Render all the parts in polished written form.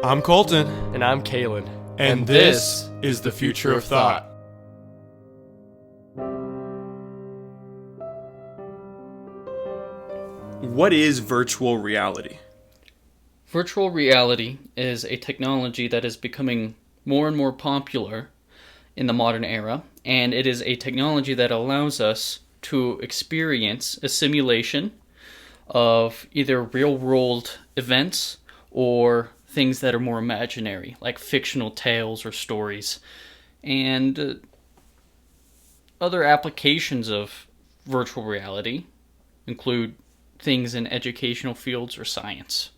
I'm Colton, And I'm Kalen. and this is the Future of Thought. What is virtual reality? Virtual reality is a technology that is becoming more and more popular in the modern era, and it is a technology that allows us to experience a simulation of either real-world events or things that are more imaginary, like fictional tales or stories. And other applications of virtual reality include things in educational fields or science.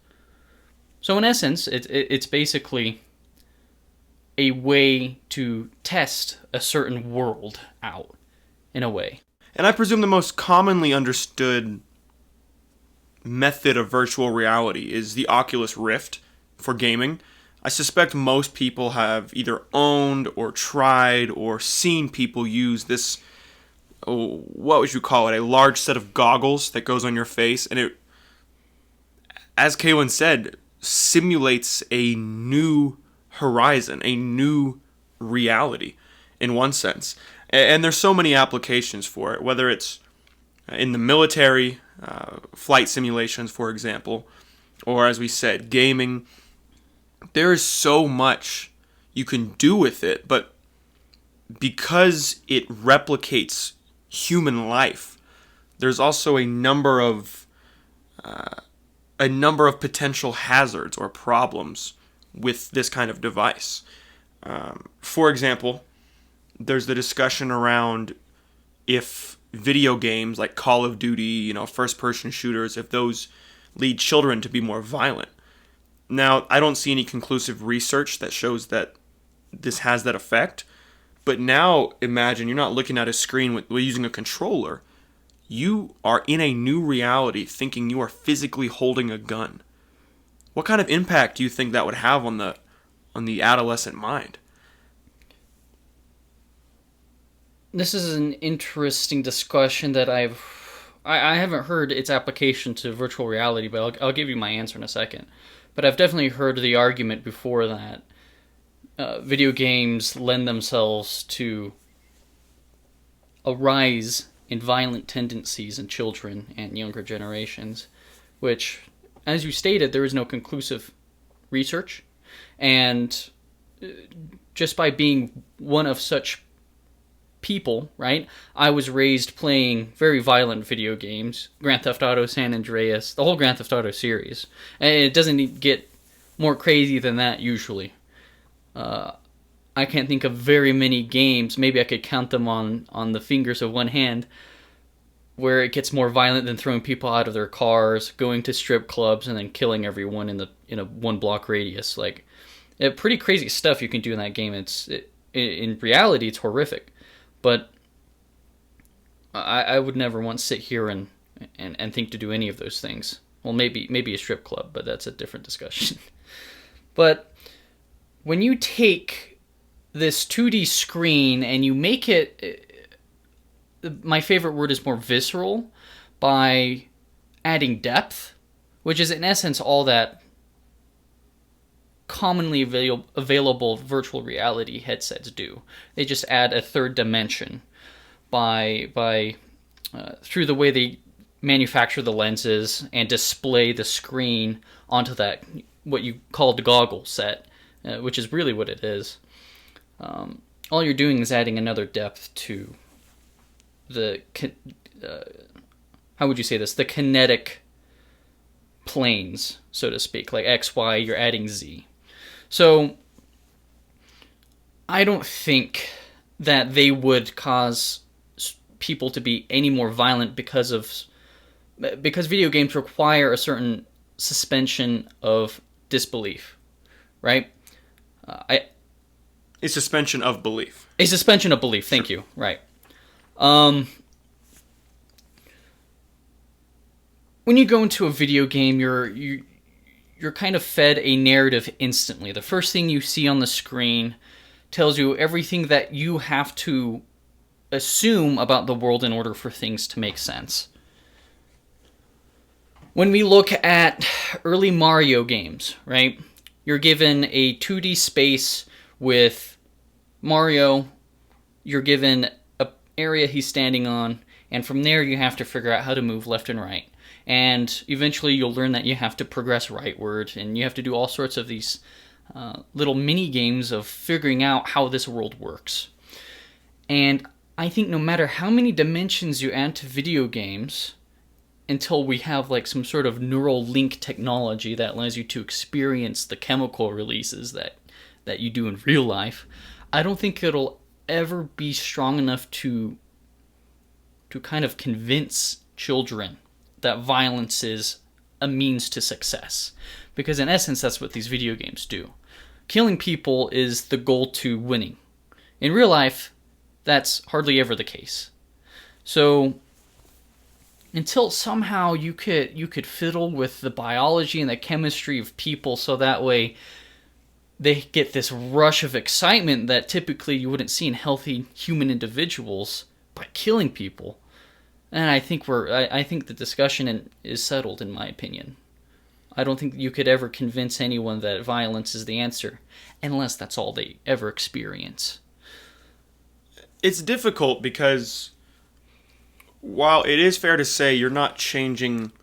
So in essence, it's basically a way to test a certain world out, in a way. And I presume the most commonly understood method of virtual reality is the Oculus Rift for gaming. I suspect most people have either owned or tried or seen people use this, what would you call it, a large set of goggles that goes on your face, and it, as Kaylin said, simulates a new horizon, a new reality in one sense. And there's so many applications for it, whether it's in the military, flight simulations, for example, or as we said, gaming. There is so much you can do with it, but because it replicates human life, there's also a number of potential hazards or problems with this kind of device. For example, there's the discussion around if video games like Call of Duty, first-person shooters, if those lead children to be more violent. Now, I don't see any conclusive research that shows that this has that effect, but now imagine you're not looking at a screen with using a controller. You are in a new reality thinking you are physically holding a gun. What kind of impact do you think that would have on the adolescent mind? This is an interesting discussion that I haven't heard its application to virtual reality, but I'll give you my answer in a second. But I've definitely heard the argument before that video games lend themselves to a rise in violent tendencies in children and younger generations, which, as you stated, there is no conclusive research. And just by being one of such people, right? I was raised playing very violent video games, Grand Theft Auto, San Andreas, the whole Grand Theft Auto series. And it doesn't get more crazy than that usually. I can't think of very many games, maybe I could count them on the fingers of one hand, where it gets more violent than throwing people out of their cars, going to strip clubs, and then killing everyone in a 1 block radius. Like, pretty crazy stuff you can do in that game. In reality, it's horrific. But I would never once sit here and think to do any of those things. Well, maybe a strip club, but that's a different discussion. But when you take this 2D screen and you make it, my favorite word is more visceral, by adding depth, which is in essence all that commonly available virtual reality headsets do. They just add a third dimension by through the way they manufacture the lenses and display the screen onto that, what you call the goggle set, which is really what it is. All you're doing is adding another depth to the how would you say this? The kinetic planes, so to speak, like X, Y. You're adding Z. So, I don't think that they would cause people to be any more violent because video games require a certain suspension of disbelief, right? A suspension of belief. A suspension of belief, thank you, right. When you go into a video game, you're kind of fed a narrative instantly. The first thing you see on the screen tells you everything that you have to assume about the world in order for things to make sense. When we look at early Mario games, right? You're given a 2D space with Mario. You're given an area he's standing on, and from there you have to figure out how to move left and right. And eventually you'll learn that you have to progress rightward, and you have to do all sorts of these little mini games of figuring out how this world works. And I think no matter how many dimensions you add to video games, until we have like some sort of neural link technology that allows you to experience the chemical releases that you do in real life, I don't think it'll ever be strong enough to kind of convince children that violence is a means to success. Because in essence, that's what these video games do. Killing people is the goal to winning. In real life, that's hardly ever the case. So until somehow you could fiddle with the biology and the chemistry of people so that way they get this rush of excitement that typically you wouldn't see in healthy human individuals by killing people, and I think the discussion is settled, in my opinion. I don't think you could ever convince anyone that violence is the answer, unless that's all they ever experience. It's difficult because while it is fair to say you're not changing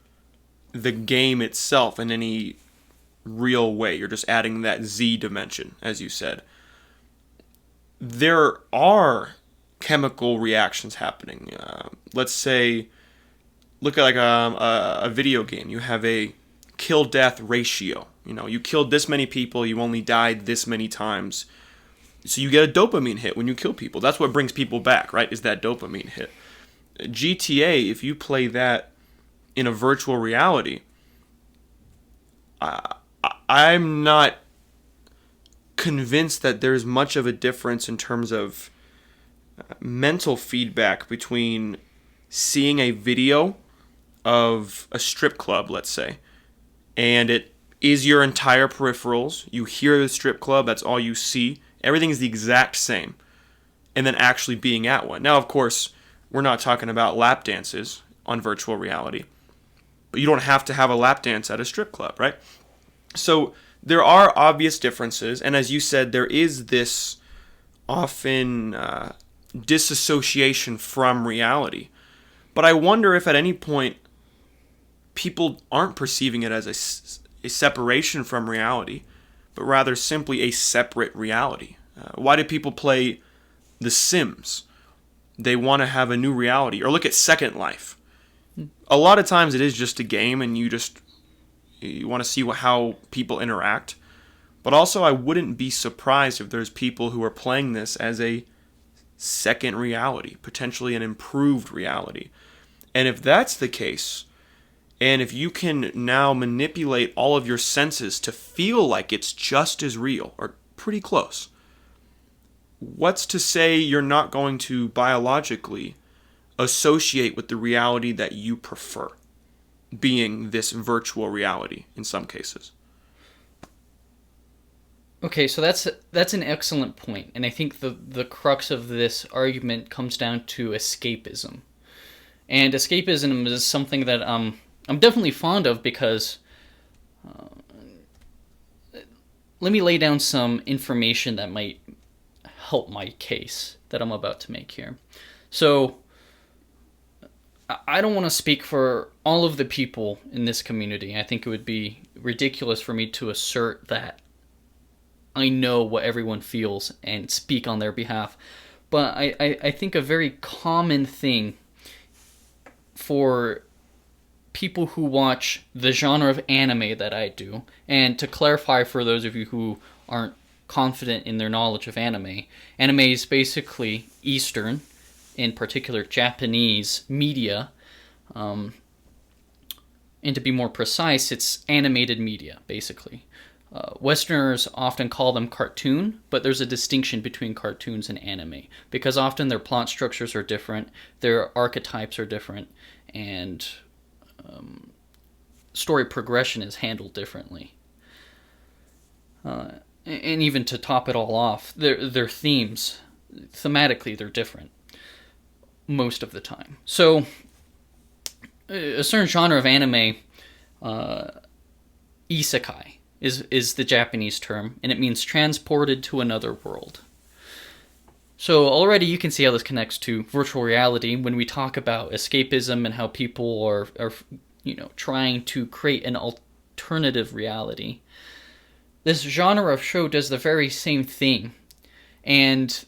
the game itself in any real way, you're just adding that Z dimension, as you said, there are chemical reactions happening. Let's say, look at like a video game. You have a kill-death ratio. You killed this many people, you only died this many times. So you get a dopamine hit when you kill people. That's what brings people back, right? Is that dopamine hit. GTA, if you play that in a virtual reality, I'm not convinced that there's much of a difference in terms of mental feedback between seeing a video of a strip club, let's say, and it is your entire peripherals. You hear the strip club, that's all you see. Everything is the exact same. And then actually being at one. Now, of course, we're not talking about lap dances on virtual reality. But you don't have to have a lap dance at a strip club, right? So there are obvious differences. And as you said, there is this often disassociation from reality. But I wonder if at any point people aren't perceiving it as a separation from reality, but rather simply a separate reality. Why do people play The Sims? They want to have a new reality. Or look at Second Life. A lot of times it is just a game and you want to see how people interact. But also I wouldn't be surprised if there's people who are playing this as a second reality, potentially an improved reality. And if that's the case, and if you can now manipulate all of your senses to feel like it's just as real, or pretty close, what's to say you're not going to biologically associate with the reality that you prefer, being this virtual reality in some cases? Okay, so that's an excellent point, and I think the crux of this argument comes down to escapism. And escapism is something that I'm definitely fond of because let me lay down some information that might help my case that I'm about to make here. So I don't want to speak for all of the people in this community. I think it would be ridiculous for me to assert that I know what everyone feels and speak on their behalf. But I think a very common thing for people who watch the genre of anime that I do, and to clarify for those of you who aren't confident in their knowledge of anime is basically Eastern, in particular Japanese media, and to be more precise, it's animated media, basically. Westerners often call them cartoon, but there's a distinction between cartoons and anime, because often their plot structures are different, their archetypes are different, and story progression is handled differently. And even to top it all off, their themes, thematically, they're different most of the time. So, a certain genre of anime, isekai, is the Japanese term, and it means transported to another world. So already you can see how this connects to virtual reality when we talk about escapism and how people are trying to create an alternative reality. This genre of show does the very same thing. And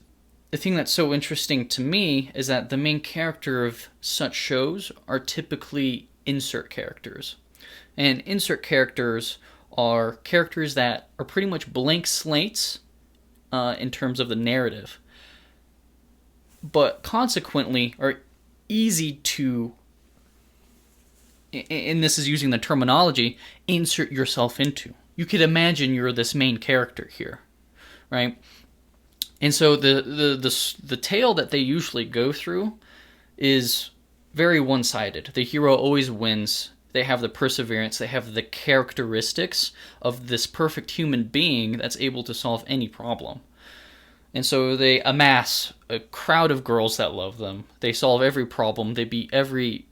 the thing that's so interesting to me is that the main character of such shows are typically insert characters. And insert characters are characters that are pretty much blank slates in terms of the narrative, but consequently are easy to, and this is using the terminology, insert yourself into. You could imagine you're this main character here, right? And so the tale that they usually go through is very one-sided. The hero always wins. They have the perseverance. They have the characteristics of this perfect human being that's able to solve any problem. And so they amass a crowd of girls that love them. They solve every problem. They beat every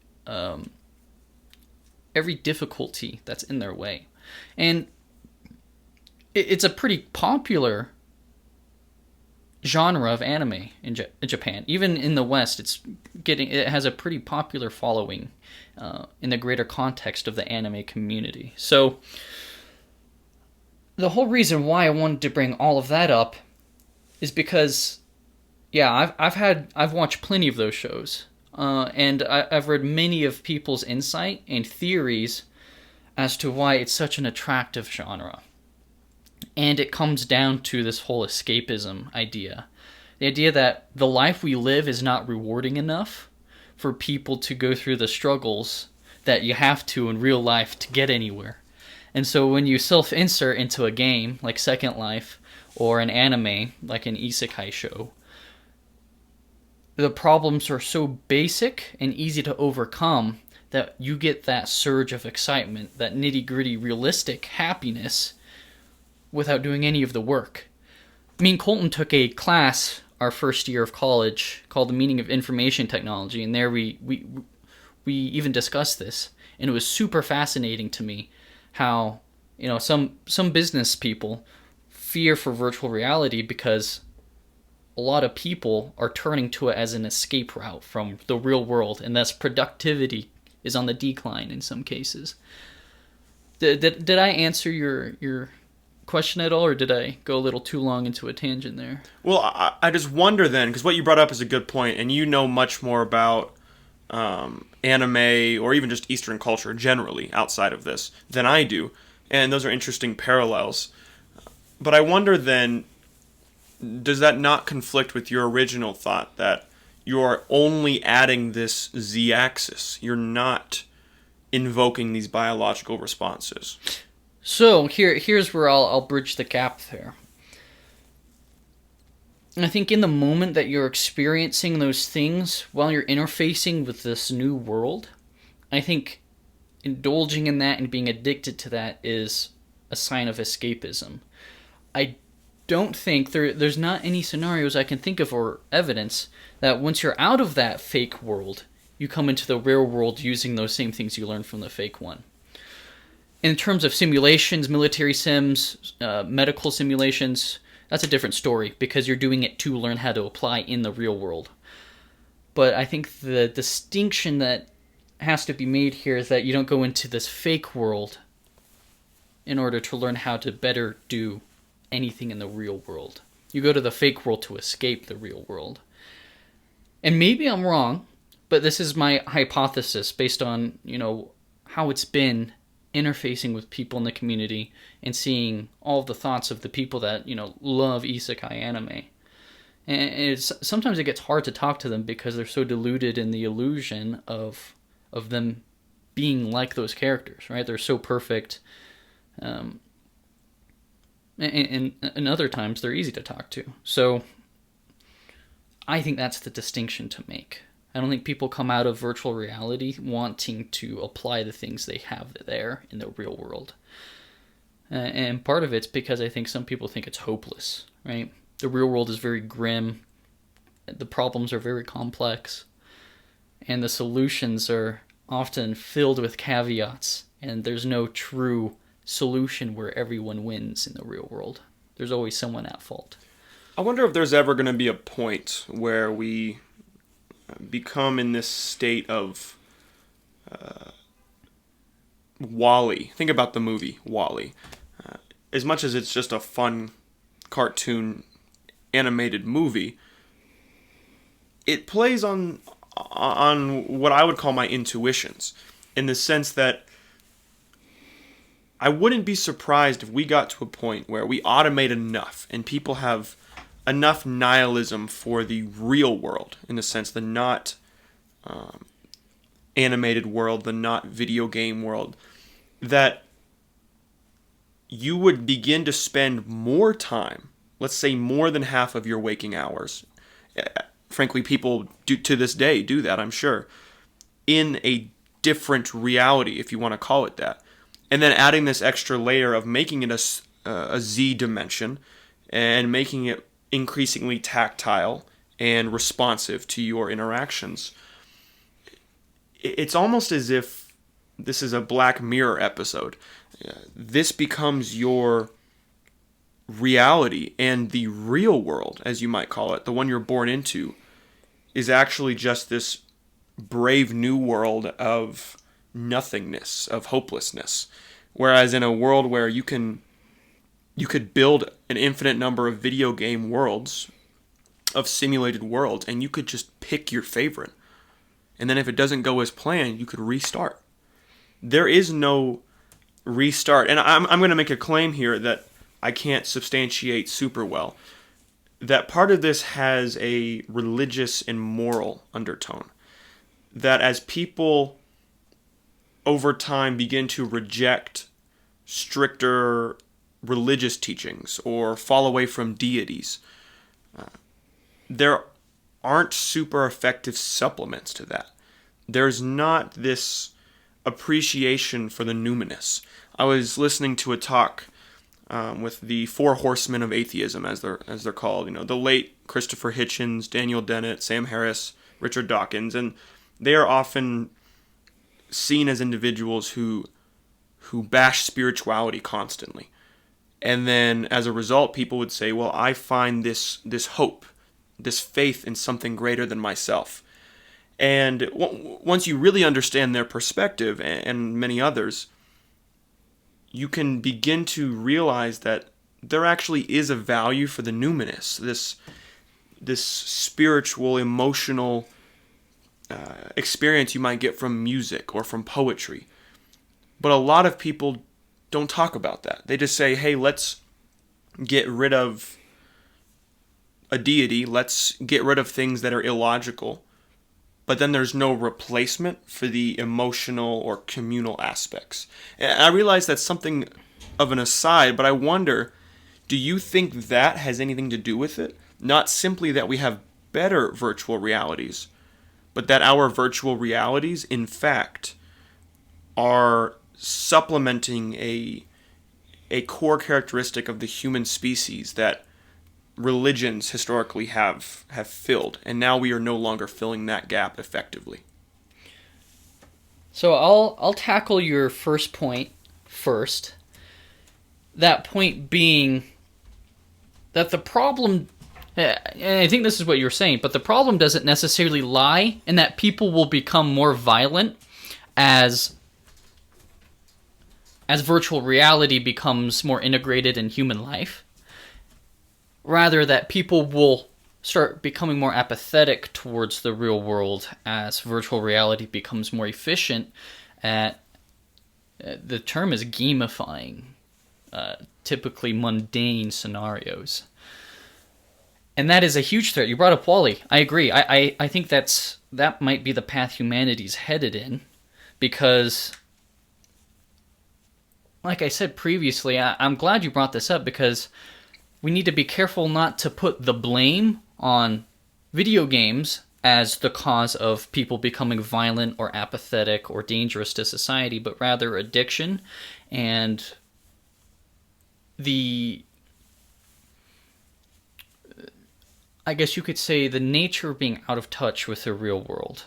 difficulty that's in their way. And it's a pretty popular genre of anime in Japan. Even in the West, it has a pretty popular following in the greater context of the anime community. So the whole reason why I wanted to bring all of that up is because, yeah, I've watched plenty of those shows, and I've read many of people's insight and theories as to why it's such an attractive genre. And it comes down to this whole escapism idea. The idea that the life we live is not rewarding enough for people to go through the struggles that you have to in real life to get anywhere. And so when you self-insert into a game like Second Life or an anime like an isekai show, the problems are so basic and easy to overcome that you get that surge of excitement, that nitty-gritty realistic happiness without doing any of the work. Me and Colton took a class our first year of college called The Meaning of Information Technology, and there we even discussed this, and it was super fascinating to me how some business people fear for virtual reality because a lot of people are turning to it as an escape route from the real world, and thus productivity is on the decline in some cases. Did I answer your question at all, or did I go a little too long into a tangent there? Well, I just wonder then, because what you brought up is a good point, and you know much more about anime or even just Eastern culture generally outside of this than I do, and those are interesting parallels. But I wonder then, does that not conflict with your original thought that you are only adding this z-axis? You're not invoking these biological responses. So here's where I'll bridge the gap there. I think in the moment that you're experiencing those things while you're interfacing with this new world, I think indulging in that and being addicted to that is a sign of escapism. I don't think there's not any scenarios I can think of or evidence that once you're out of that fake world, you come into the real world using those same things you learned from the fake one. In terms of simulations, military sims, medical simulations, that's a different story because you're doing it to learn how to apply in the real world. But I think the distinction that has to be made here is that you don't go into this fake world in order to learn how to better do anything in the real world. You go to the fake world to escape the real world. And maybe I'm wrong, but this is my hypothesis based on, how it's been interfacing with people in the community and seeing all of the thoughts of the people that, love isekai anime. And sometimes it gets hard to talk to them because they're so deluded in the illusion of them being like those characters, right? They're so perfect. And other times they're easy to talk to. So I think that's the distinction to make. I don't think people come out of virtual reality wanting to apply the things they have there in the real world. And part of it's because I think some people think it's hopeless, right? The real world is very grim. The problems are very complex. And the solutions are often filled with caveats. And there's no true solution where everyone wins in the real world. There's always someone at fault. I wonder if there's ever going to be a point where we become in this state of Walle. Think about the movie Walle. As much as it's just a fun cartoon animated movie, it plays on what I would call my intuitions, in the sense that I wouldn't be surprised if we got to a point where we automate enough and people have enough nihilism for the real world, in the sense the not animated world, the not video game world, that you would begin to spend more time, let's say more than half of your waking hours. Frankly, people do to this day do that, I'm sure, in a different reality, if you want to call it that. And then adding this extra layer of making it a Z dimension and making it increasingly tactile and responsive to your interactions. It's almost as if this is a Black Mirror episode. This becomes your reality, and the real world, as you might call it, the one you're born into, is actually just this brave new world of nothingness, of hopelessness. Whereas in a world where you could build an infinite number of video game worlds, of simulated worlds, and you could just pick your favorite. And then if it doesn't go as planned, you could restart. There is no restart. And I'm going to make a claim here that I can't substantiate super well. That part of this has a religious and moral undertone. That as people over time begin to reject stricter religious teachings or fall away from deities, there aren't super effective supplements to that. There's not this appreciation for the numinous. I was listening to a talk with the Four Horsemen of Atheism, as they're called. You know, the late Christopher Hitchens, Daniel Dennett, Sam Harris, Richard Dawkins, and they are often seen as individuals who bash spirituality constantly. And then as a result, people would say, well, I find this hope, this faith in something greater than myself. And once you really understand their perspective, and many others, you can begin to realize that there actually is a value for the numinous, this spiritual, emotional experience you might get from music or from poetry. But a lot of people don't talk about that. They just say, hey, let's get rid of a deity, let's get rid of things that are illogical, but then there's no replacement for the emotional or communal aspects. And I realize that's something of an aside, but I wonder, do you think that has anything to do with it? Not simply that we have better virtual realities, but that our virtual realities, in fact, are supplementing a core characteristic of the human species that religions historically have filled, and now we are no longer filling that gap effectively. So I'll tackle your first point first. That point being that the problem, and I think this is what you're saying, but the problem doesn't necessarily lie in that people will become more violent as virtual reality becomes more integrated in human life. Rather, that people will start becoming more apathetic towards the real world as virtual reality becomes more efficient at, the term is gamifying, typically mundane scenarios. And that is a huge threat. You brought up Wall-E. I agree. I think that might be the path humanity's headed in, because, like I said previously, I'm glad you brought this up, because we need to be careful not to put the blame on video games as the cause of people becoming violent or apathetic or dangerous to society, but rather addiction and I guess you could say the nature of being out of touch with the real world.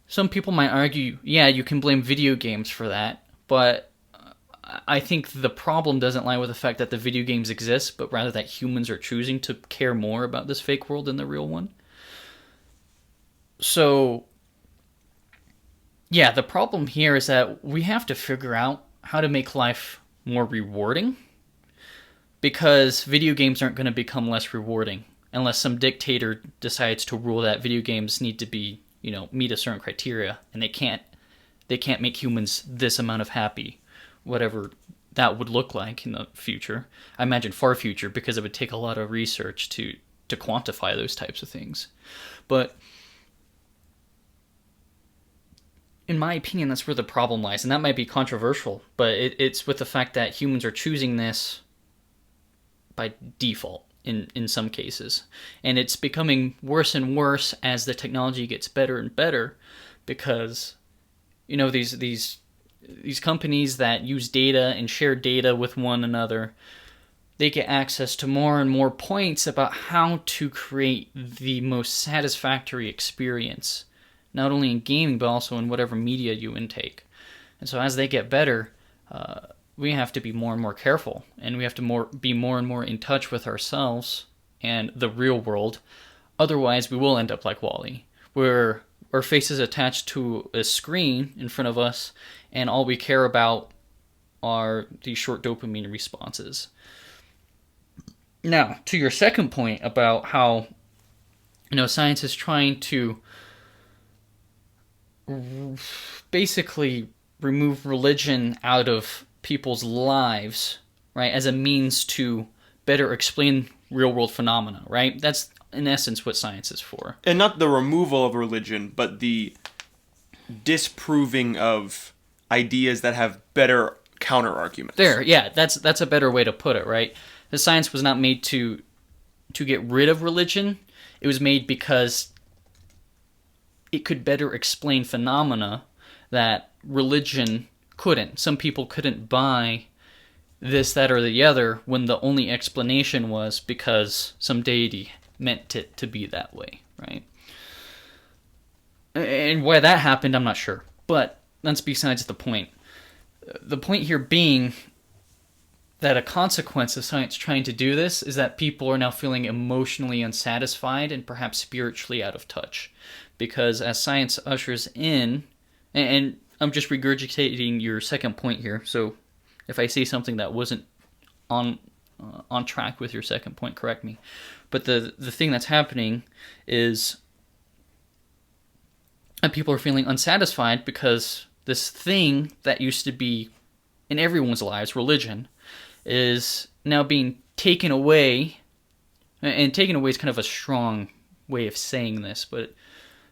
Some people might argue, yeah, you can blame video games for that, but I think the problem doesn't lie with the fact that the video games exist, but rather that humans are choosing to care more about this fake world than the real one. So, yeah, the problem here is that we have to figure out how to make life more rewarding, because video games aren't going to become less rewarding unless some dictator decides to rule that video games need to be, meet a certain criteria, and they can't make humans this amount of happy, whatever that would look like in the future. I imagine far future, because it would take a lot of research to quantify those types of things. But in my opinion, that's where the problem lies, and that might be controversial, but it's with the fact that humans are choosing this by default in some cases. And it's becoming worse and worse as the technology gets better and better, because these companies that use data and share data with one another, they get access to more and more points about how to create the most satisfactory experience, not only in gaming, but also in whatever media you intake. And so as they get better, we have to be more and more careful, and we have to be more and more in touch with ourselves and the real world. Otherwise, we will end up like WALL-E, where our face is attached to a screen in front of us, and all we care about are these short dopamine responses. Now, to your second point about how science is trying to basically remove religion out of people's lives, right, as a means to better explain real world phenomena, right? That's in essence what science is for. And not the removal of religion, but the disproving of ideas that have better counter arguments. That's a better way to put it, right? The science was not made to get rid of religion. It was made because it could better explain phenomena that religion couldn't. Some people couldn't buy this, that, or the other when the only explanation was because some deity meant it to be that way, right? And why that happened, I'm not sure. But that's besides the point. The point here being that a consequence of science trying to do this is that people are now feeling emotionally unsatisfied and perhaps spiritually out of touch. Because as science ushers in, and I'm just regurgitating your second point here, so if I say something that wasn't on track with your second point, correct me. But the thing that's happening is that people are feeling unsatisfied because this thing that used to be in everyone's lives, religion, is now being taken away. And taken away is kind of a strong way of saying this, but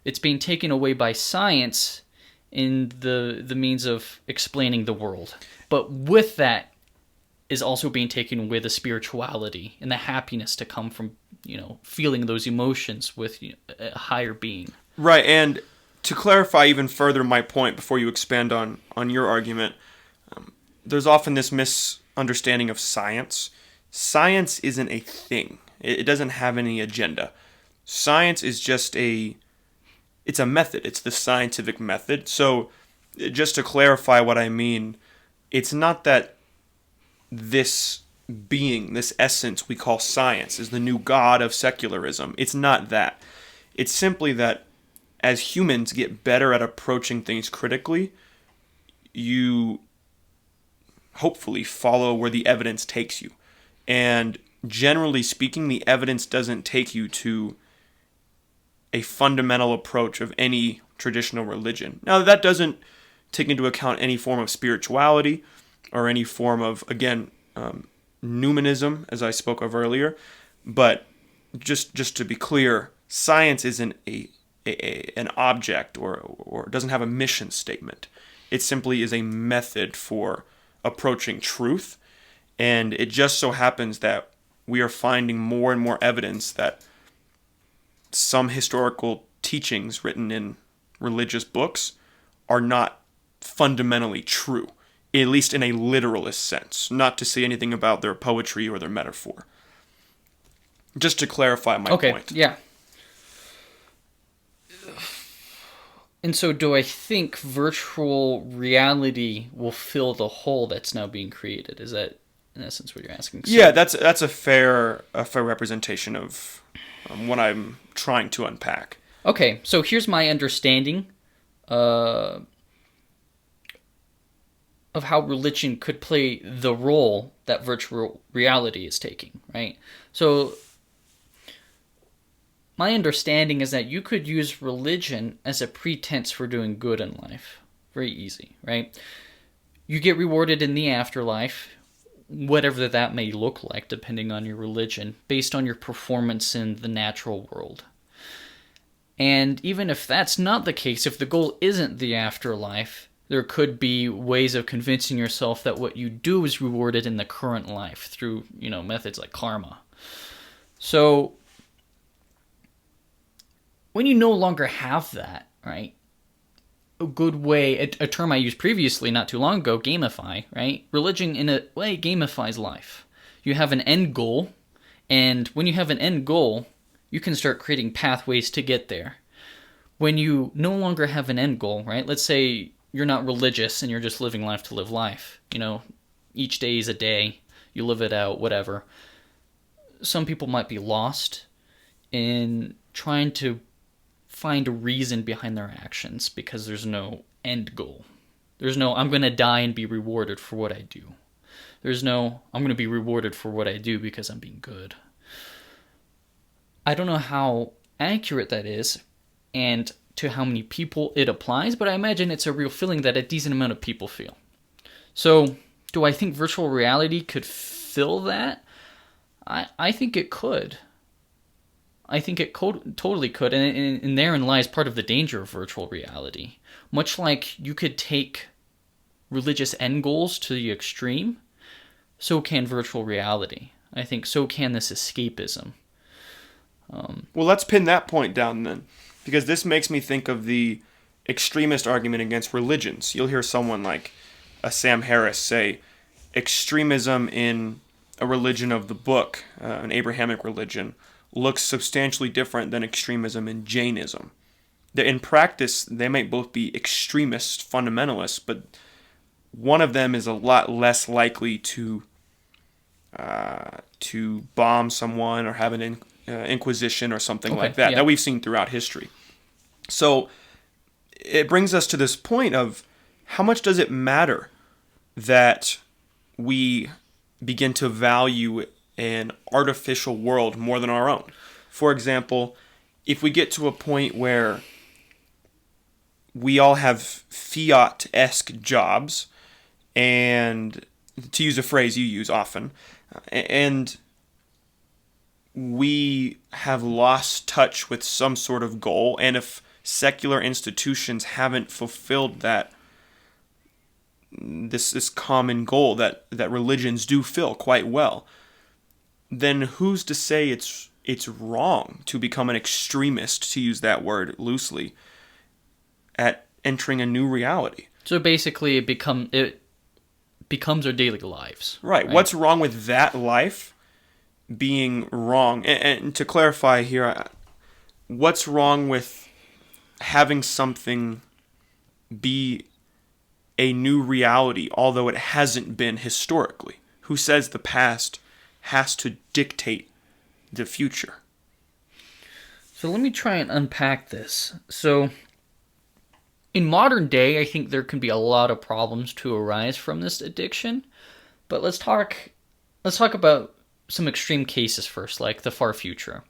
it's being taken away by science in the means of explaining the world. But with that is also being taken away the spirituality and the happiness to come from, feeling those emotions with a higher being. Right, and to clarify even further my point before you expand on your argument, there's often this misunderstanding of science. Science isn't a thing. It doesn't have any agenda. Science is just it's a method. It's the scientific method. So just to clarify what I mean, it's not that this being, this essence we call science, is the new god of secularism. It's not that. It's simply that as humans get better at approaching things critically, you hopefully follow where the evidence takes you. And generally speaking, the evidence doesn't take you to a fundamental approach of any traditional religion. Now, that doesn't take into account any form of spirituality or any form of, again, numinism, as I spoke of earlier. But just to be clear, science isn't an object or doesn't have a mission statement. It simply is a method for approaching truth. And it just so happens that we are finding more and more evidence that some historical teachings written in religious books are not fundamentally true, at least in a literalist sense, not to say anything about their poetry or their metaphor. Just to clarify my point. Okay, yeah. And so, do I think virtual reality will fill the hole that's now being created? Is that, in essence, what you're asking? So, Yeah, that's a fair representation of what I'm trying to unpack. okay, so here's my understanding uh, of how religion could play the role that virtual reality is taking, right? So, my understanding is that you could use religion as a pretense for doing good in life. Very easy, right? You get rewarded in the afterlife, whatever that may look like, depending on your religion, based on your performance in the natural world. And even if that's not the case, if the goal isn't the afterlife, there could be ways of convincing yourself that what you do is rewarded in the current life through, methods like karma. So, when you no longer have that, right? A good way, a term I used previously not too long ago, gamify, right? Religion in a way gamifies life. You have an end goal, and when you have an end goal, you can start creating pathways to get there. When you no longer have an end goal, right? Let's say you're not religious and you're just living life to live life. Each day is a day, you live it out, whatever. Some people might be lost in trying to find a reason behind their actions because there's no end goal. There's no, I'm going to die and be rewarded for what I do. There's no, I'm going to be rewarded for what I do because I'm being good. I don't know how accurate that is and to how many people it applies, but I imagine it's a real feeling that a decent amount of people feel. So, do I think virtual reality could fill that? I think it could. I think it totally could, and therein lies part of the danger of virtual reality. Much like you could take religious end goals to the extreme, so can virtual reality. I think so can this escapism. Well, let's pin that point down then, because this makes me think of the extremist argument against religions. You'll hear someone like Sam Harris say, extremism in a religion of the book, an Abrahamic religion, looks substantially different than extremism in Jainism. In practice, they might both be extremist fundamentalists, but one of them is a lot less likely to bomb someone or have an inquisition or something like that, that we've seen throughout history. So it brings us to this point of how much does it matter that we begin to value an artificial world more than our own. For example, if we get to a point where we all have fiat-esque jobs, and to use a phrase you use often, and we have lost touch with some sort of goal, and if secular institutions haven't fulfilled this common goal that religions do fill quite well, then who's to say it's wrong to become an extremist, to use that word loosely, at entering a new reality? So basically, it becomes our daily lives. Right. What's wrong with that life being wrong? And to clarify here, what's wrong with having something be a new reality, although it hasn't been historically? Who says the past has to dictate the future? So let me try and unpack this. So in modern day, I think there can be a lot of problems to arise from this addiction. But let's talk about some extreme cases first, like the far future.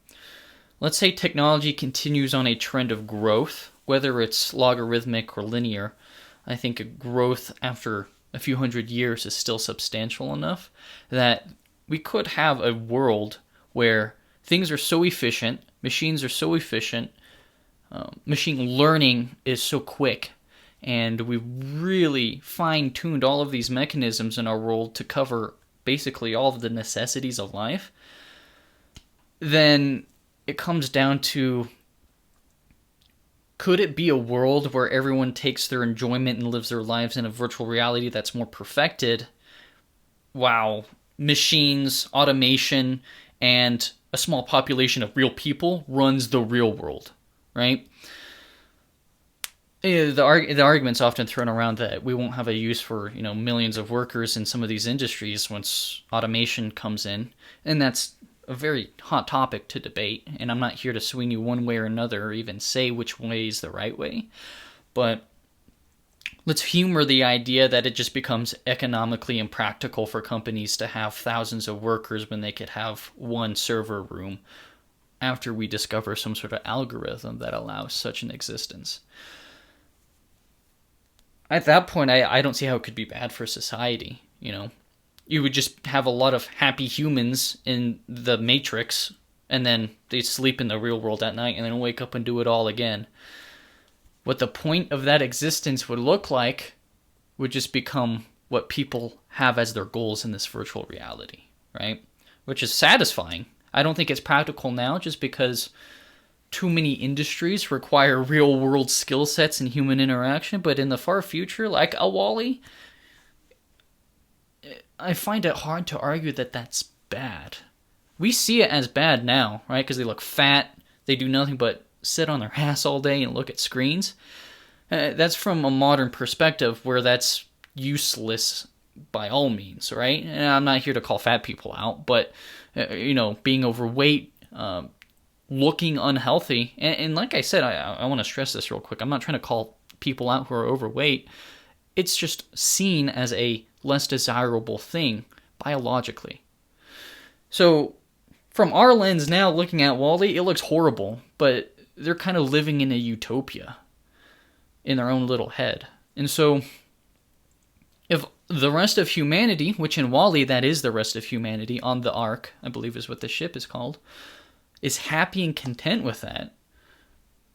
Let's say technology continues on a trend of growth, whether it's logarithmic or linear. I think a growth after a few hundred years is still substantial enough that we could have a world where things are so efficient, machines are so efficient, machine learning is so quick, and we've really fine-tuned all of these mechanisms in our world to cover basically all of the necessities of life, then it comes down to, could it be a world where everyone takes their enjoyment and lives their lives in a virtual reality that's more perfected? Wow. Machines, automation, and a small population of real people runs the real world, right? The argument's often thrown around that we won't have a use for millions of workers in some of these industries once automation comes in, and that's a very hot topic to debate. And I'm not here to swing you one way or another, or even say which way is the right way. But let's humor the idea that it just becomes economically impractical for companies to have thousands of workers when they could have one server room after we discover some sort of algorithm that allows such an existence. At that point, I don't see how it could be bad for society. You would just have a lot of happy humans in the Matrix, and then they sleep in the real world at night and then wake up and do it all again. What the point of that existence would look like would just become what people have as their goals in this virtual reality, right? Which is satisfying. I don't think it's practical now just because too many industries require real world skill sets and human interaction, but in the far future, like a walle, I find it hard to argue that that's bad. We see it as bad now, right? Because they look fat, they do nothing but sit on their ass all day and look at screens. That's from a modern perspective where that's useless by all means, right? And I'm not here to call fat people out, but being overweight, looking unhealthy, and like I said, I want to stress this real quick. I'm not trying to call people out who are overweight. It's just seen as a less desirable thing biologically. So from our lens now, looking at walle, it looks horrible, but they're kind of living in a utopia in their own little head. And so if the rest of humanity, which in walle that is the rest of humanity on the Ark, I believe is what the ship is called, is happy and content with that,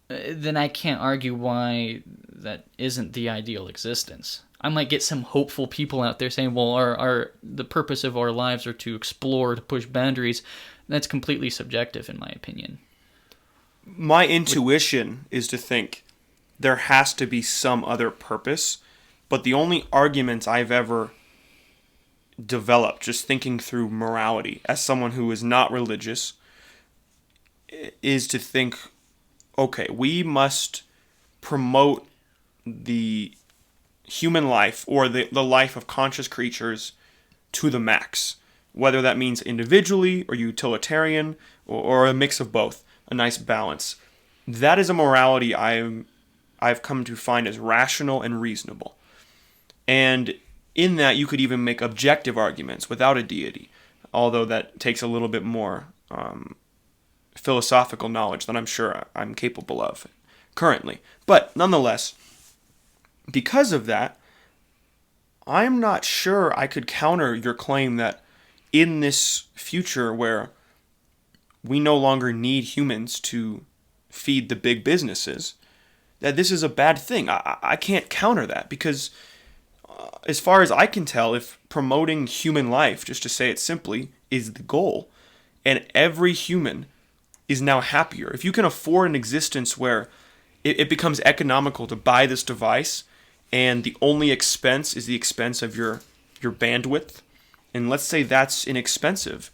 then I can't argue why that isn't the ideal existence. I might get some hopeful people out there saying, well, the purpose of our lives are to explore, to push boundaries. That's completely subjective in my opinion. My intuition is to think there has to be some other purpose, but the only arguments I've ever developed, just thinking through morality as someone who is not religious, is to think, okay, we must promote the human life or the life of conscious creatures to the max, whether that means individually or utilitarian or a mix of both, a nice balance. That is a morality I've come to find as rational and reasonable. And in that, you could even make objective arguments without a deity, although that takes a little bit more philosophical knowledge than I'm sure I'm capable of currently. But nonetheless, because of that, I'm not sure I could counter your claim that in this future where we no longer need humans to feed the big businesses, that this is a bad thing. I can't counter that because as far as I can tell, if promoting human life, just to say it simply, is the goal, and every human is now happier. If you can afford an existence where it becomes economical to buy this device and the only expense is the expense of your bandwidth, and let's say that's inexpensive.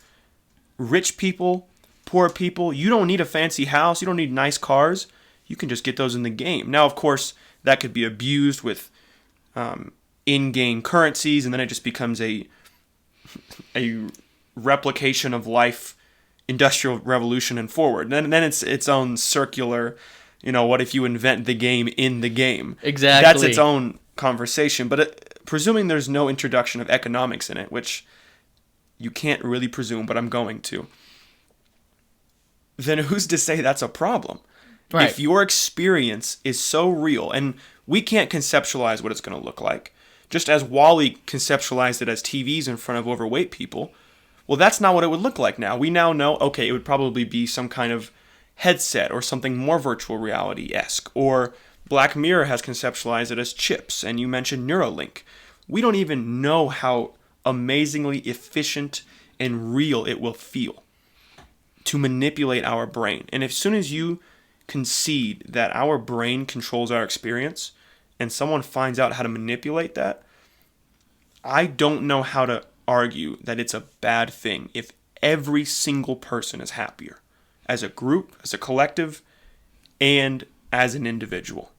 Rich people, poor people, you don't need a fancy house, you don't need nice cars, you can just get those in the game. Now, of course, that could be abused with in-game currencies, and then it just becomes a replication of life, industrial revolution and forward. And then it's its own circular, what if you invent the game in the game? Exactly. That's its own conversation. But presuming there's no introduction of economics in it, which you can't really presume, but I'm going to, then who's to say that's a problem? Right. If your experience is so real, and we can't conceptualize what it's going to look like, just as walle conceptualized it as TVs in front of overweight people, well, that's not what it would look like now. We now know, okay, it would probably be some kind of headset or something more virtual reality-esque. Or Black Mirror has conceptualized it as chips, and you mentioned Neuralink. We don't even know how amazingly efficient and real it will feel to manipulate our brain. And as soon as you concede that our brain controls our experience and someone finds out how to manipulate that, I don't know how to argue that it's a bad thing if every single person is happier as a group, as a collective, and as an individual.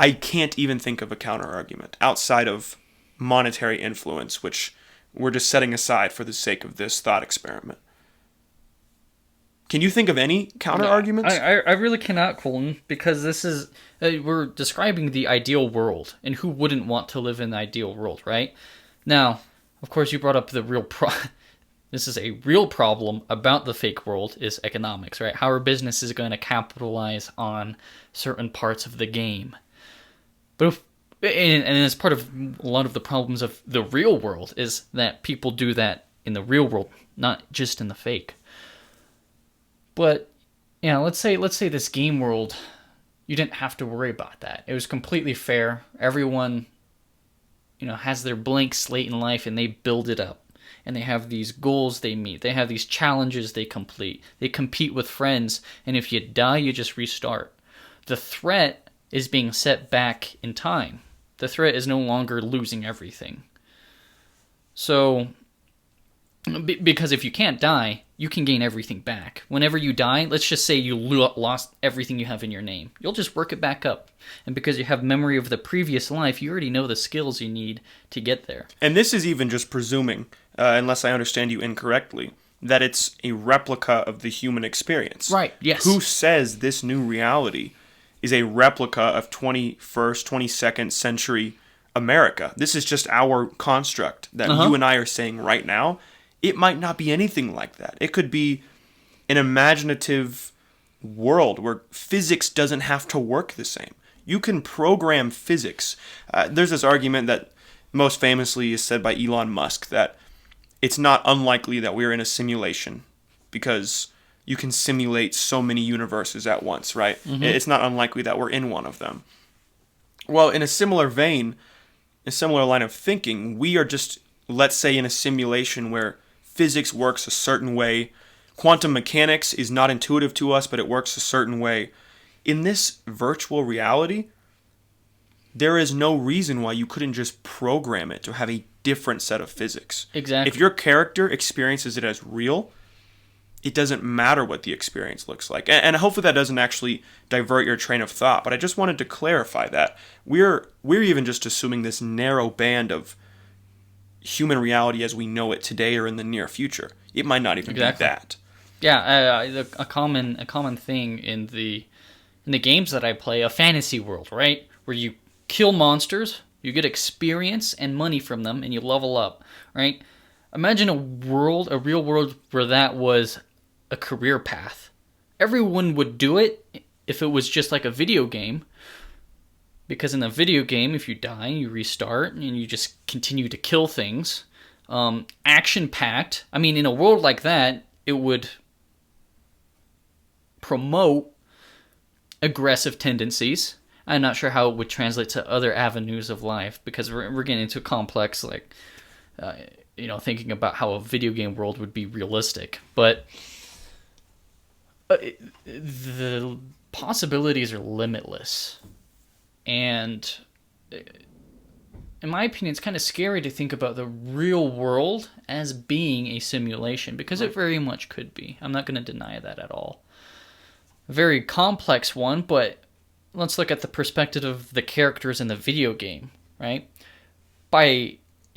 I can't even think of a counter-argument outside of monetary influence, which we're just setting aside for the sake of this thought experiment. Can you think of any counter-arguments? I really cannot, Colton, because this is... we're describing the ideal world, and who wouldn't want to live in the ideal world, right? Now, of course, you brought up the real This is a real problem about the fake world is economics, right? How are businesses going to capitalize on certain parts of the game? But and it's part of a lot of the problems of the real world is that people do that in the real world, not just in the fake. But yeah, let's say this game world, you didn't have to worry about that. It was completely fair. Everyone, has their blank slate in life, and they build it up. And they have these goals they meet. They have these challenges they complete. They compete with friends, and if you die, you just restart. The threat is being set back in time. The threat is no longer losing everything. So, because if you can't die, you can gain everything back. Whenever you die, let's just say you lost everything you have in your name. You'll just work it back up. And because you have memory of the previous life, you already know the skills you need to get there. And this is even just presuming, unless I understand you incorrectly, that it's a replica of the human experience. Right, yes. Who says this new reality is a replica of 21st, 22nd century America? This is just our construct that you and I are saying right now. It might not be anything like that. It could be an imaginative world where physics doesn't have to work the same. You can program physics. There's this argument that most famously is said by Elon Musk that it's not unlikely that we're in a simulation because you can simulate so many universes at once, right? Mm-hmm. It's not unlikely that we're in one of them. Well, in a similar vein, a similar line of thinking, we are just, let's say, in a simulation where physics works a certain way. Quantum mechanics is not intuitive to us, but it works a certain way. In this virtual reality, there is no reason why you couldn't just program it to have a different set of physics. Exactly. If your character experiences it as real, it doesn't matter what the experience looks like. And hopefully that doesn't actually divert your train of thought, but I just wanted to clarify that. We're even just assuming this narrow band of human reality as we know it today or in the near future. It might not even be that. Yeah, a common thing in the games that I play, a fantasy world, right? Where you kill monsters, you get experience and money from them, and you level up, right? Imagine a real world where that was a career path. Everyone would do it if it was just like a video game. Because in a video game, if you die, you restart, and you just continue to kill things. Action-packed. I mean, in a world like that, it would promote aggressive tendencies. I'm not sure how it would translate to other avenues of life, because we're getting into complex, like, thinking about how a video game world would be realistic. But the possibilities are limitless. And in my opinion, it's kind of scary to think about the real world as being a simulation, because it very much could be. I'm not going to deny that at all. A very complex one, but let's look at the perspective of the characters in the video game, right? By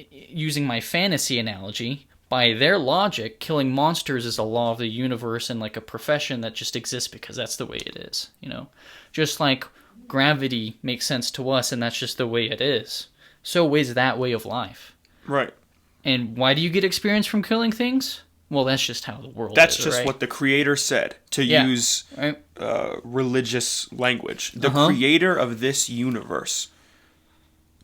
using my fantasy analogy, by their logic, killing monsters is a law of the universe and like a profession that just exists because that's the way it is, Just like gravity makes sense to us, and that's just the way it is. So is that way of life. Right. And why do you get experience from killing things? Well, that's just how the world That's is, just right? what the creator said, to use religious language. The creator of this universe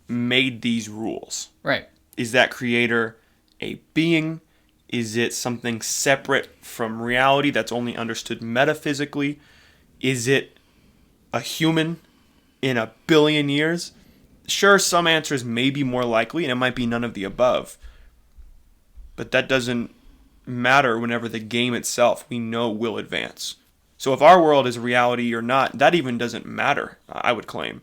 made these rules. Right. Is that creator a being? Is it something separate from reality that's only understood metaphysically? Is it a human in a billion years? Sure, some answers may be more likely, and it might be none of the above. But that doesn't matter whenever the game itself, we know, will advance. So if our world is reality or not, that even doesn't matter, I would claim.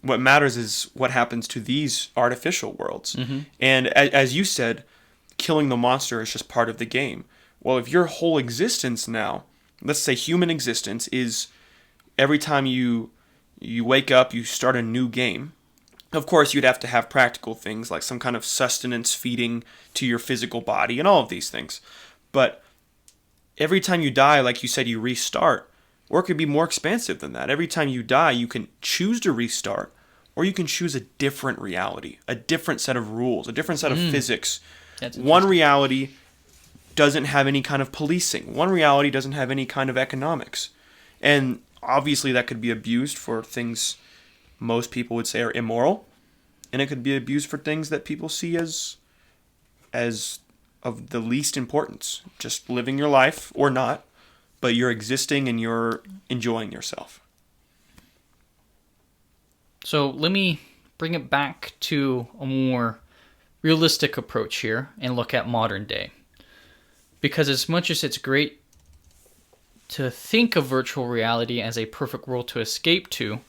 What matters is what happens to these artificial worlds. Mm-hmm. And as you said, killing the monster is just part of the game. Well, if your whole existence now, let's say human existence, is every time you You wake up, you start a new game. Of course, you'd have to have practical things like some kind of sustenance feeding to your physical body and all of these things. But every time you die, like you said, you restart. Or it could be more expansive than that. Every time you die, you can choose to restart, or you can choose a different reality, a different set of rules, a different set of physics. One reality doesn't have any kind of policing. One reality doesn't have any kind of economics. And obviously that could be abused for things most people would say are immoral. And it could be abused for things that people see as of the least importance. Just living your life, or not, but you're existing and you're enjoying yourself. So let me bring it back to a more realistic approach here and look at modern day. Because as much as it's great to think of virtual reality as a perfect world to escape to,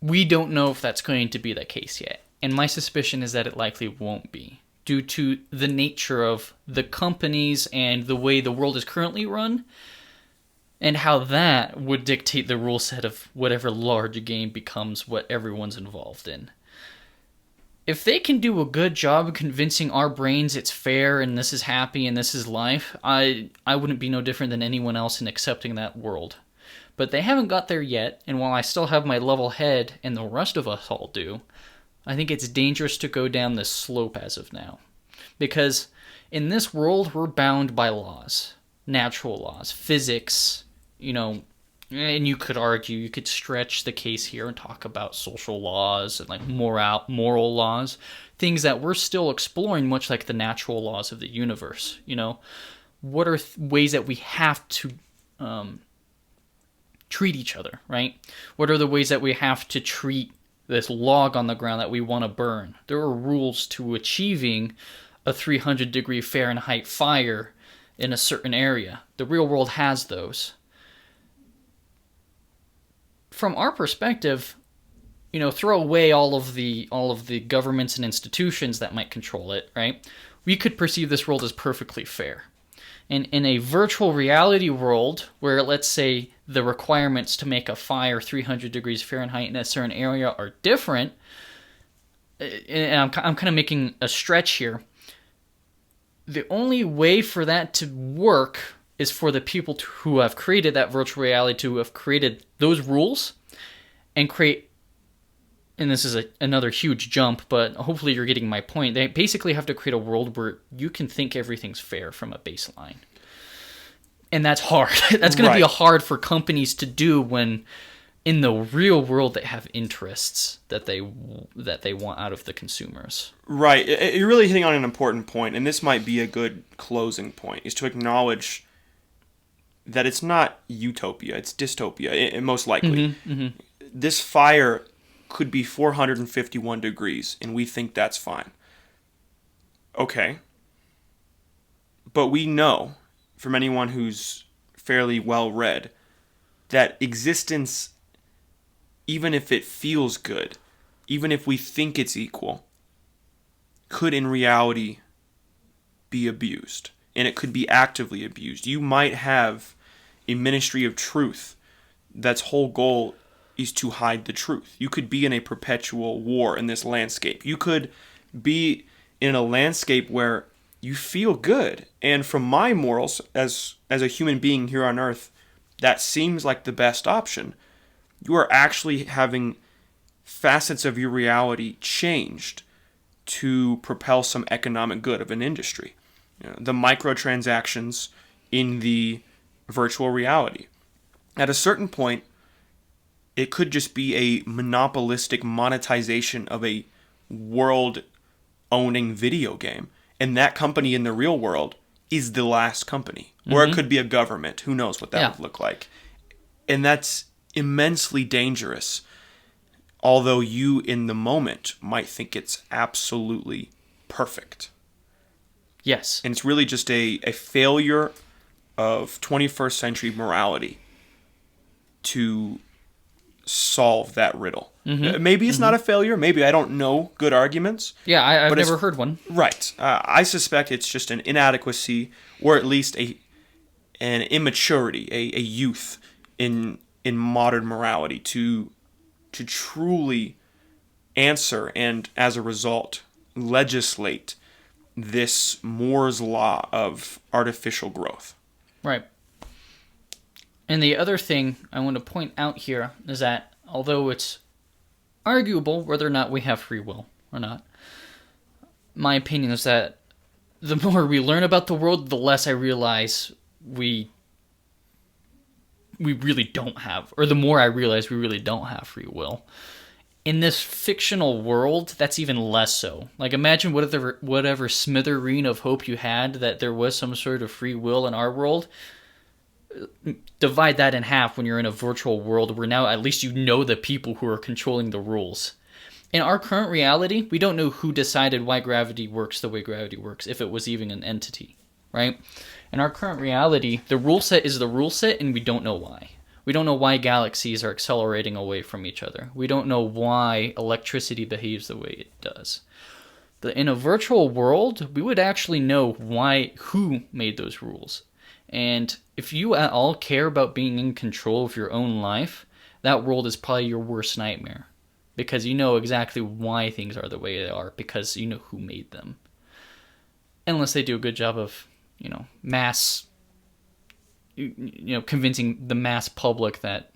we don't know if that's going to be the case yet. And my suspicion is that it likely won't be, due to the nature of the companies and the way the world is currently run, and how that would dictate the rule set of whatever large game becomes what everyone's involved in. If they can do a good job of convincing our brains it's fair and this is happy and this is life, I wouldn't be no different than anyone else in accepting that world. But they haven't got there yet, and while I still have my level head, and the rest of us all do, I think it's dangerous to go down this slope as of now. Because in this world, we're bound by laws, natural laws, physics, and you could argue, you could stretch the case here and talk about social laws and like moral laws, things that we're still exploring, much like the natural laws of the universe. What are ways that we have to treat each other, right? What are the ways that we have to treat this log on the ground that we want to burn? There are rules to achieving a 300-degree Fahrenheit fire in a certain area. The real world has those. From our perspective, throw away all of the governments and institutions that might control it, right? We could perceive this world as perfectly fair. And in a virtual reality world where, let's say, the requirements to make a fire 300 degrees Fahrenheit in a certain area are different, and I'm kind of making a stretch here, the only way for that to work is for the people who have created that virtual reality to have created those rules and create, and this is another huge jump, but hopefully you're getting my point. They basically have to create a world where you can think everything's fair from a baseline. And that's hard. That's going to be hard for companies to do when in the real world they have interests that they want out of the consumers. Right. You're really hitting on an important point, and this might be a good closing point, is to acknowledge that it's not utopia, it's dystopia, most likely. This fire could be 451 degrees, and we think that's fine. Okay. But we know, from anyone who's fairly well-read, that existence, even if it feels good, even if we think it's equal, could in reality be abused. And it could be actively abused. You might have a ministry of truth that's whole goal is to hide the truth. You could be in a perpetual war in this landscape. You could be in a landscape where you feel good. And from my morals as a human being here on earth, that seems like the best option. You are actually having facets of your reality changed to propel some economic good of an industry. The microtransactions in the virtual reality. At a certain point, it could just be a monopolistic monetization of a world-owning video game. And that company in the real world is the last company. Or it could be a government. Who knows what that would look like. And that's immensely dangerous. Although you, in the moment, might think it's absolutely perfect. Yes. And it's really just a failure of 21st century morality to solve that riddle. Maybe it's not a failure. Maybe I don't know good arguments. Yeah, I've never heard one. Right. I suspect it's just an inadequacy, or at least an immaturity, a youth in in modern morality to truly answer and, as a result, legislate this Moore's law of artificial growth. Right. And the other thing I want to point out here is that although it's arguable whether or not we have free will or not, my opinion is that the more we learn about the world, the less I realize we really don't have, or the more I realize we really don't have free will. In this fictional world, that's even less so. Like, imagine whatever smithereen of hope you had that there was some sort of free will in our world. Divide that in half when you're in a virtual world where now at least you know the people who are controlling the rules. In our current reality, we don't know who decided why gravity works the way gravity works, if it was even an entity, right? In our current reality, the rule set is the rule set, and we don't know why. We don't know why galaxies are accelerating away from each other. We don't know why electricity behaves the way it does. But in a virtual world, we would actually know who made those rules. And if you at all care about being in control of your own life, that world is probably your worst nightmare. Because you know exactly why things are the way they are, because you know who made them. Unless they do a good job of, convincing the mass public that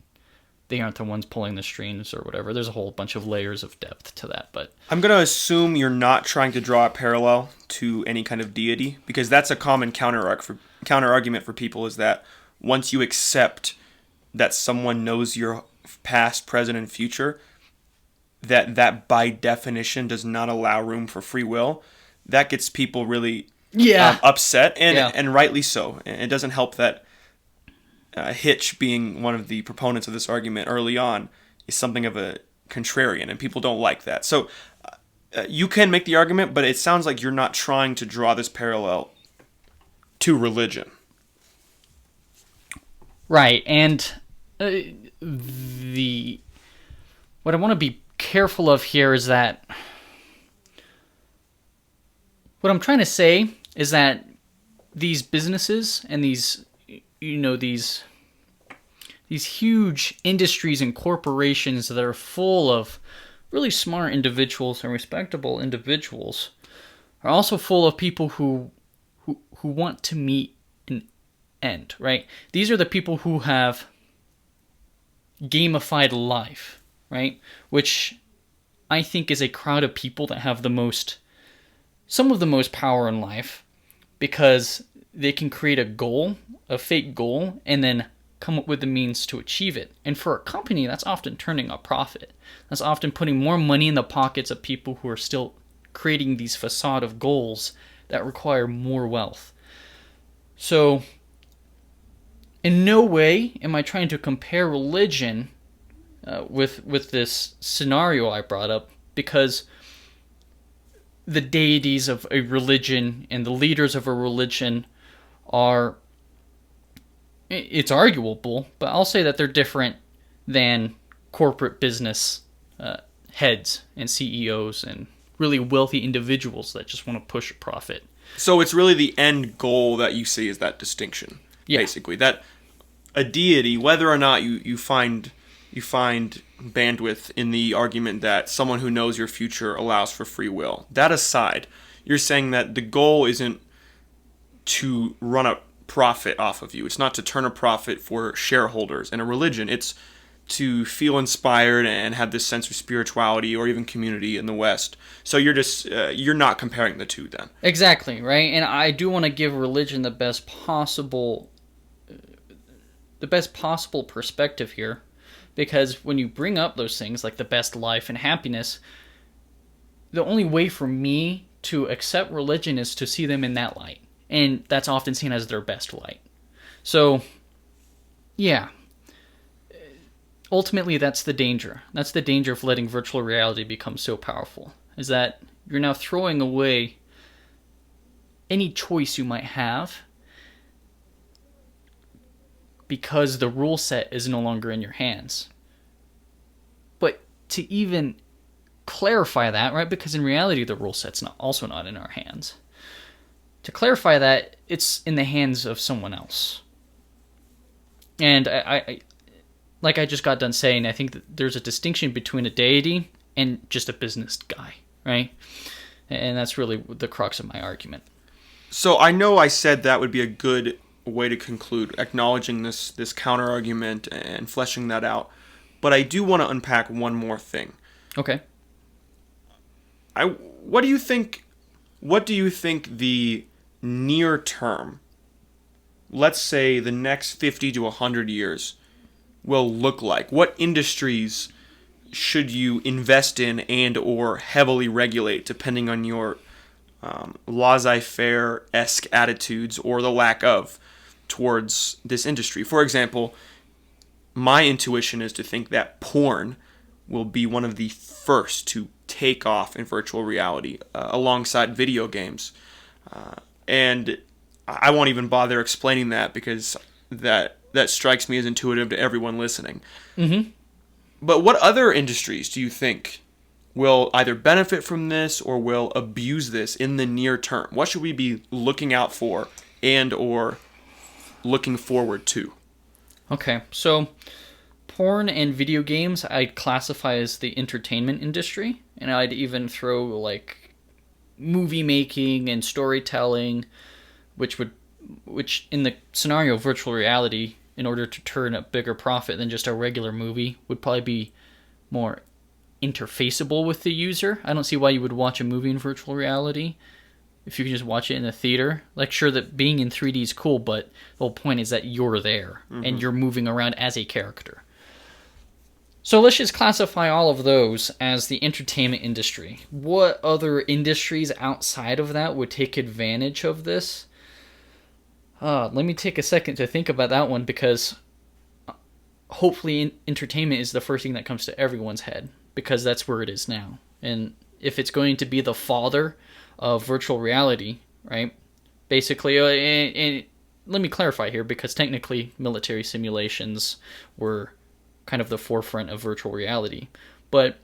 they aren't the ones pulling the strings or whatever. There's a whole bunch of layers of depth to that. But I'm going to assume you're not trying to draw a parallel to any kind of deity, because that's a common counter-argument for people, is that once you accept that someone knows your past, present, and future, that by definition does not allow room for free will. That gets people really upset, and rightly so. And it doesn't help that Hitch, being one of the proponents of this argument early on, is something of a contrarian, and people don't like that. So you can make the argument, but it sounds like you're not trying to draw this parallel to religion. Right, and what I want to be careful of here is that what I'm trying to say is that these businesses and these huge industries and corporations that are full of really smart individuals and respectable individuals are also full of people who want to meet an end, right? These are the people who have gamified life, right? Which I think is a crowd of people that have some of the most power in life, because they can create a fake goal, and then come up with the means to achieve it. And for a company, that's often turning a profit. That's often putting more money in the pockets of people who are still creating these facade of goals that require more wealth. So, in no way am I trying to compare religion with this scenario I brought up, because the deities of a religion and the leaders of a religion it's arguable, but I'll say that they're different than corporate business heads and CEOs and really wealthy individuals that just want to push a profit. So it's really the end goal that you see is that distinction, basically. That a deity, whether or not you find bandwidth in the argument that someone who knows your future allows for free will. That aside, you're saying that the goal isn't to run a profit off of you. It's not to turn a profit for shareholders. In a religion, it's to feel inspired and have this sense of spirituality or even community in the West. So you're not comparing the two then. Exactly, right? And I do want to give religion the best possible perspective here. Because when you bring up those things like the best life and happiness, the only way for me to accept religion is to see them in that light. And that's often seen as their best light. So, yeah. Ultimately, that's the danger. That's the danger of letting virtual reality become so powerful. Is that you're now throwing away any choice you might have because the rule set is no longer in your hands. But to even clarify that, right, because in reality the rule set's also not in our hands. To clarify that, it's in the hands of someone else. And like I just got done saying, I think that there's a distinction between a deity and just a business guy, right? And that's really the crux of my argument. So I know I said that would be a good way to conclude, acknowledging this counter argument and fleshing that out. But I do want to unpack one more thing. Okay. What do you think the near term, let's say the next 50 to 100 years, will look like? What industries should you invest in and or heavily regulate, depending on your laissez-faire-esque attitudes or the lack of towards this industry? For example, my intuition is to think that porn will be one of the first to take off in virtual reality alongside video games. And I won't even bother explaining that because that strikes me as intuitive to everyone listening. Mm-hmm. But what other industries do you think will either benefit from this or will abuse this in the near term? What should we be looking out for and or looking forward to? Okay, so porn and video games I'd classify as the entertainment industry, and I'd even throw like movie making and storytelling, which in the scenario of virtual reality, in order to turn a bigger profit than just a regular movie, would probably be more interfaceable with the user. I don't see why you would watch a movie in virtual reality if you can just watch it in a theater. Like, sure, that being in 3D is cool, but the whole point is that you're there and you're moving around as a character. So let's just classify all of those as the entertainment industry. What other industries outside of that would take advantage of this? Let me take a second to think about that one, because hopefully entertainment is the first thing that comes to everyone's head, because that's where it is now. And if it's going to be the father of virtual reality, right? Basically, and let me clarify here, because technically military simulations were kind of the forefront of virtual reality. But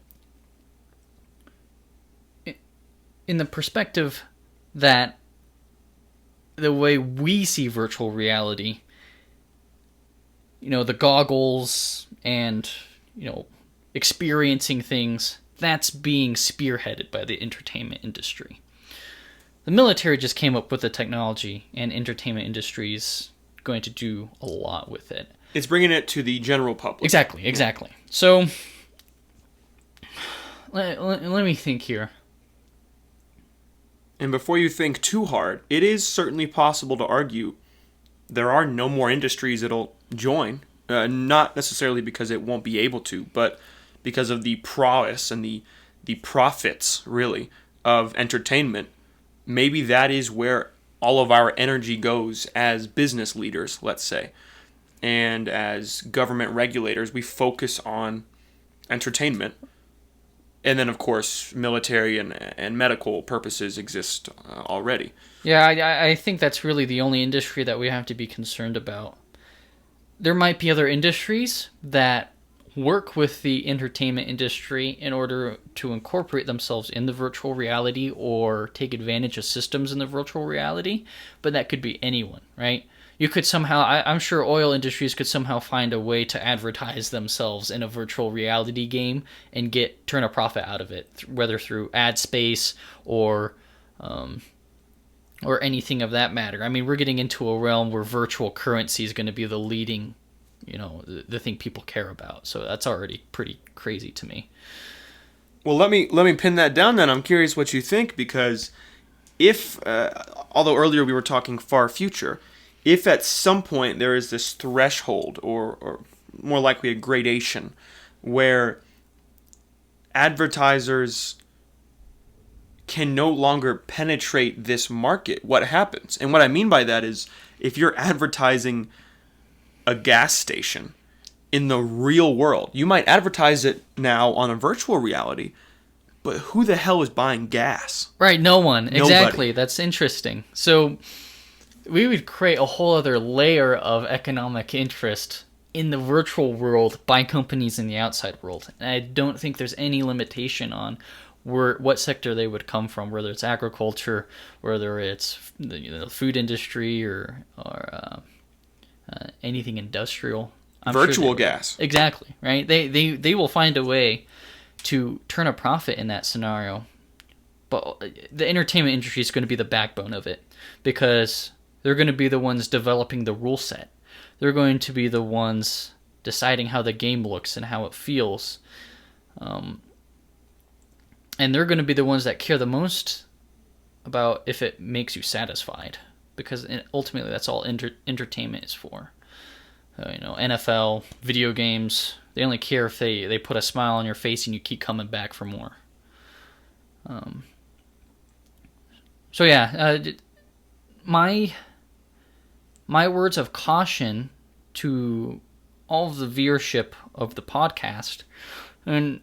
in the perspective that the way we see virtual reality, the goggles and, experiencing things, that's being spearheaded by the entertainment industry. The military just came up with the technology, and entertainment industry is going to do a lot with it. It's bringing it to the general public. Exactly. So, let me think here. And before you think too hard, it is certainly possible to argue there are no more industries it'll join. Not necessarily because it won't be able to, but because of the prowess and the profits, really, of entertainment. Maybe that is where all of our energy goes as business leaders, let's say. And as government regulators, we focus on entertainment. And then, of course, military and medical purposes exist already. Yeah, I think that's really the only industry that we have to be concerned about. There might be other industries that work with the entertainment industry in order to incorporate themselves in the virtual reality or take advantage of systems in the virtual reality, but that could be anyone, right? You could somehow, I'm sure oil industries could somehow find a way to advertise themselves in a virtual reality game and turn a profit out of it, whether through ad space or anything of that matter. I mean, we're getting into a realm where virtual currency is going to be the leading, the thing people care about. So that's already pretty crazy to me. Well, let me pin that down then. I'm curious what you think, because if, although earlier we were talking far future, if at some point there is this threshold, or more likely a gradation, where advertisers can no longer penetrate this market, what happens? And what I mean by that is, if you're advertising a gas station in the real world, you might advertise it now on a virtual reality, but who the hell is buying gas? Right, no one. Nobody. Exactly, that's interesting. So we would create a whole other layer of economic interest in the virtual world by companies in the outside world. And I don't think there's any limitation on what sector they would come from, whether it's agriculture, whether it's the food industry, or anything industrial. Virtual gas. Exactly, right? They will find a way to turn a profit in that scenario. But the entertainment industry is going to be the backbone of it, because they're going to be the ones developing the rule set. They're going to be the ones deciding how the game looks and how it feels. And they're going to be the ones that care the most about if it makes you satisfied, because ultimately that's all entertainment is for. NFL, video games, they only care if they put a smile on your face and you keep coming back for more. So yeah, my words of caution to all of the viewership of the podcast, and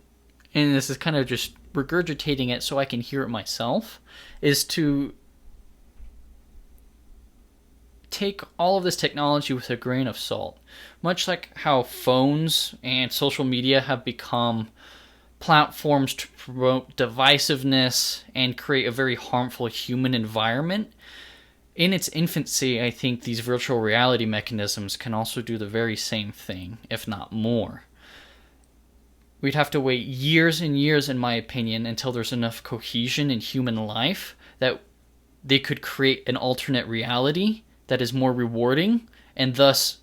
this is kind of just regurgitating it so I can hear it myself, is to take all of this technology with a grain of salt. Much like how phones and social media have become platforms to promote divisiveness and create a very harmful human environment, in its infancy, I think these virtual reality mechanisms can also do the very same thing, if not more. We'd have to wait years and years, in my opinion, until there's enough cohesion in human life that they could create an alternate reality that is more rewarding, and thus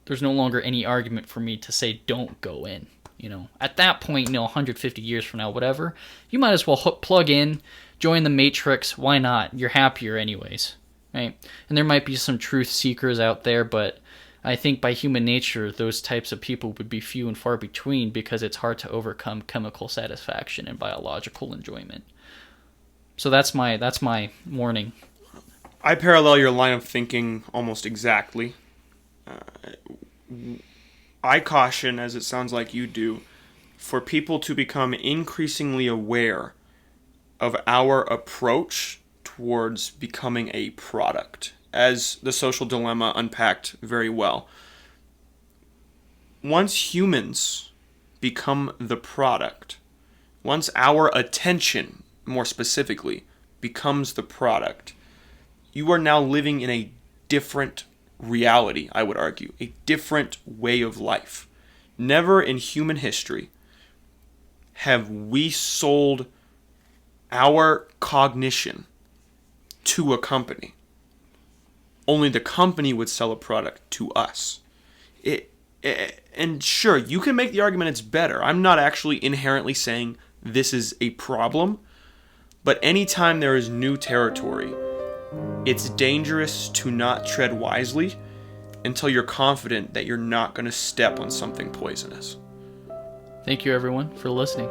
there's no longer any argument for me to say don't go in. At that point, 150 years from now, whatever, you might as well plug in, join the Matrix. Why not? You're happier anyways, right? And there might be some truth seekers out there, but I think by human nature, those types of people would be few and far between, because it's hard to overcome chemical satisfaction and biological enjoyment. So that's my warning. I parallel your line of thinking almost exactly. I caution, as it sounds like you do, for people to become increasingly aware of our approach towards becoming a product, as The Social Dilemma unpacked very well. Once humans become the product, once our attention, more specifically, becomes the product, you are now living in a different reality, I would argue, a different way of life. Never in human history have we sold our cognition to a company. Only the company would sell a product to us. And sure, you can make the argument it's better. I'm not actually inherently saying this is a problem, but anytime there is new territory, it's dangerous to not tread wisely until you're confident that you're not going to step on something poisonous. Thank you, everyone, for listening.